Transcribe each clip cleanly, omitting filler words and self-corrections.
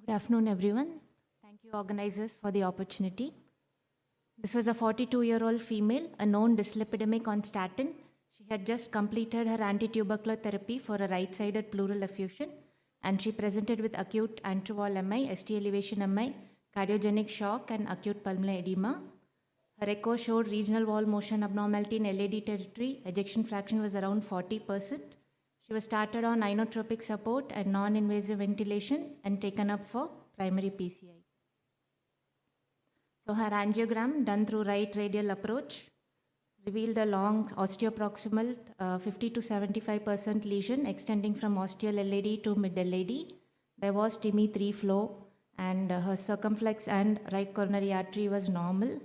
Good afternoon, everyone. Thank you, organizers, for the opportunity. This was a 42-year-old female, a known dyslipidemic on statin. She had just completed her antitubercular therapy for a right-sided pleural effusion, and she presented with acute antral MI, ST elevation MI, cardiogenic shock, and acute pulmonary edema. Her echo showed regional wall motion abnormality in LAD territory. Ejection fraction was around 40%. She was started on inotropic support and non-invasive ventilation and taken up for primary PCI. So her angiogram done through right radial approach revealed a long osteoproximal 50 to 75% lesion extending from ostial LAD to mid LAD. There was TIMI3 flow and her circumflex and right coronary artery was normal.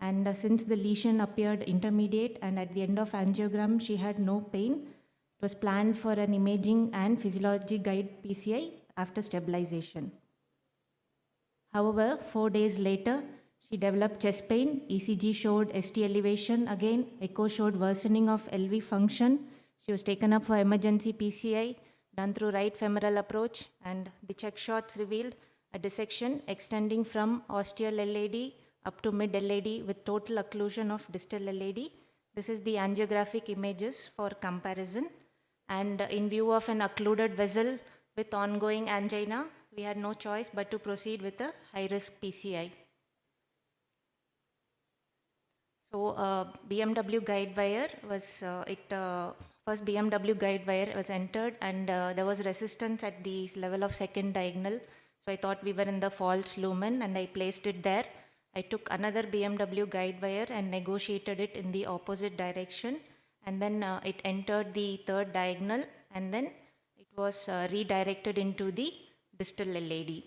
And since the lesion appeared intermediate and at the end of angiogram she had no pain, it was planned for an imaging and physiology guide PCI after stabilization. However, 4 days later, she developed chest pain. ECG showed ST elevation. Again, echo showed worsening of LV function. She was taken up for emergency PCI done through right femoral approach, and the check shots revealed a dissection extending from ostial LAD up to mid LAD with total occlusion of distal LAD. This is the angiographic images for comparison. And in view of an occluded vessel with ongoing angina, we had no choice but to proceed with a high-risk PCI. So BMW guide wire was, first BMW guide wire was entered and there was resistance at the level of second diagonal. So I thought we were in the false lumen and I placed it there. I took another BMW guide wire and negotiated it in the opposite direction. And then it entered the third diagonal and then it was redirected into the distal LAD.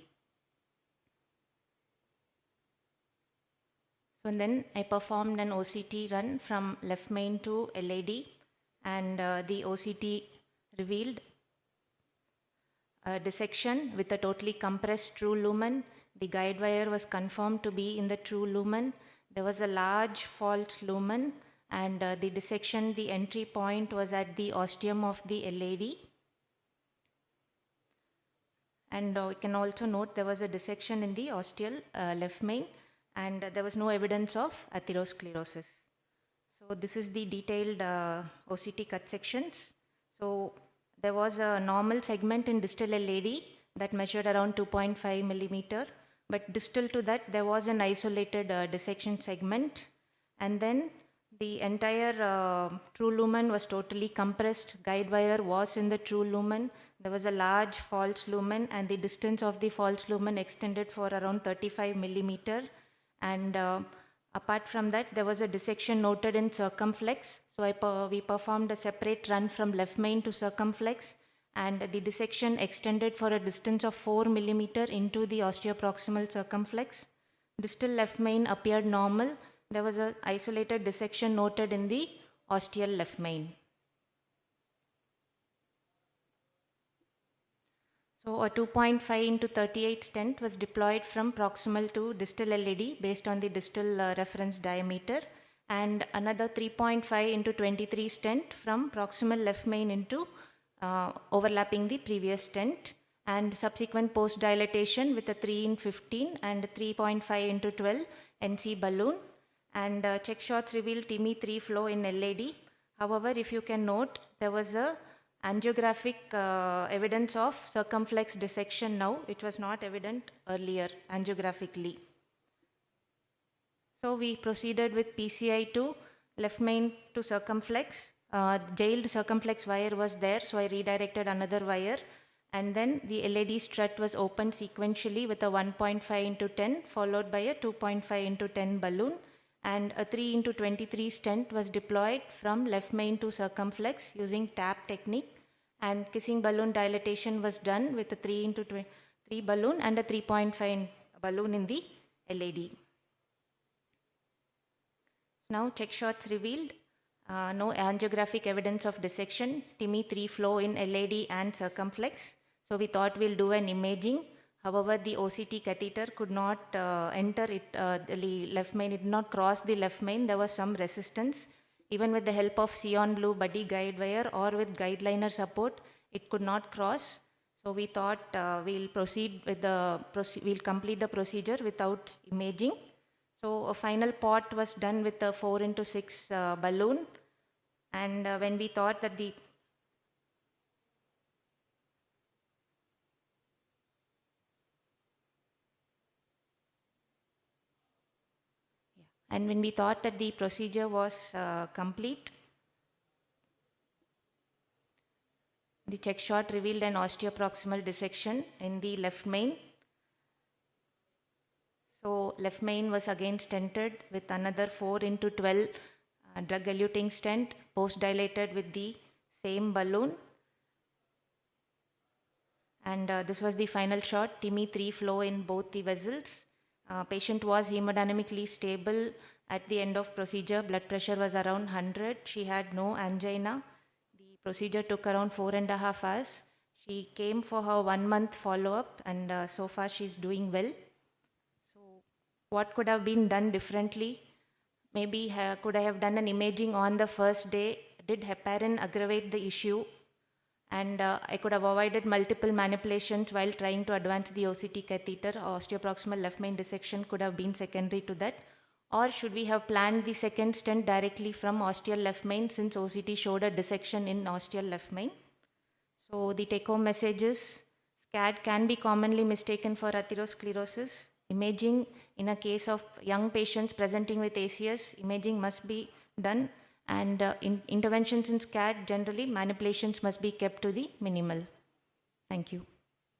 So then I performed an OCT run from left main to LAD and the OCT revealed a dissection with a totally compressed true lumen. The guide wire was confirmed to be in the true lumen. There was a large false lumen. And the dissection, the entry point was at the ostium of the LAD. And we can also note there was a dissection in the ostial left main and there was no evidence of atherosclerosis. So this is the detailed OCT cut sections. So there was a normal segment in distal LAD that measured around 2.5 millimeter. But distal to that, there was an isolated dissection segment. And then the entire true lumen was totally compressed. Guide wire was in the true lumen. There was a large false lumen and the distance of the false lumen extended for around 35 millimeter. And apart from that, there was a dissection noted in circumflex. So we performed a separate run from left main to circumflex and the dissection extended for a distance of 4 millimeter into the osteoproximal circumflex. Distal left main appeared normal. There was an isolated dissection noted in the ostial left main. So a 2.5 into 38 stent was deployed from proximal to distal LAD based on the distal reference diameter, and another 3.5 into 23 stent from proximal left main into overlapping the previous stent, and subsequent post dilatation with a 3 in 15 and 3.5 into 12 NC balloon. And check shots revealed TIMI3 flow in LAD. However, if you can note, there was a angiographic evidence of circumflex dissection now, which was not evident earlier angiographically. So we proceeded with PCI to left main to circumflex. Jailed circumflex wire was there, so I redirected another wire. And then the LAD strut was opened sequentially with a 1.5 into 10 followed by a 2.5 into 10 balloon. And a 3 into 23 stent was deployed from left main to circumflex using tap technique, and kissing balloon dilatation was done with a 3 into 3 balloon and a 3.5 balloon in the LAD. Now check shots revealed no angiographic evidence of dissection, TIMI3 flow in LAD and circumflex. So we thought we'll do an imaging. However, the OCT catheter could not enter it, the left main, it did not cross the left main. There was some resistance. Even with the help of Cyan blue buddy guide wire or with guideliner support, it could not cross. So we thought we'll complete the procedure without imaging. So a final pot was done with a 4x6 balloon, and when we thought that the procedure was complete, the check shot revealed an osteoproximal dissection in the left main. So left main was again stented with another 4x12 drug-eluting stent, post-dilated with the same balloon. And this was the final shot, TIMI-3 flow in both the vessels. Patient was hemodynamically stable at the end of procedure. Blood pressure was around 100. She had no angina. The procedure took around 4.5 hours. She came for her 1 month follow-up, and so far she's doing well. So what could have been done differently? Maybe could I have done an imaging on the first day? Did heparin aggravate the issue? And I could have avoided multiple manipulations while trying to advance the OCT catheter. Osteoproximal left main dissection could have been secondary to that. Or should we have planned the second stent directly from osteal left main, since OCT showed a dissection in osteal left main? So the take-home message is SCAD can be commonly mistaken for atherosclerosis. Imaging in a case of young patients presenting with ACS, imaging must be done, and interventions in SCAD, generally manipulations must be kept to the minimal. Thank you.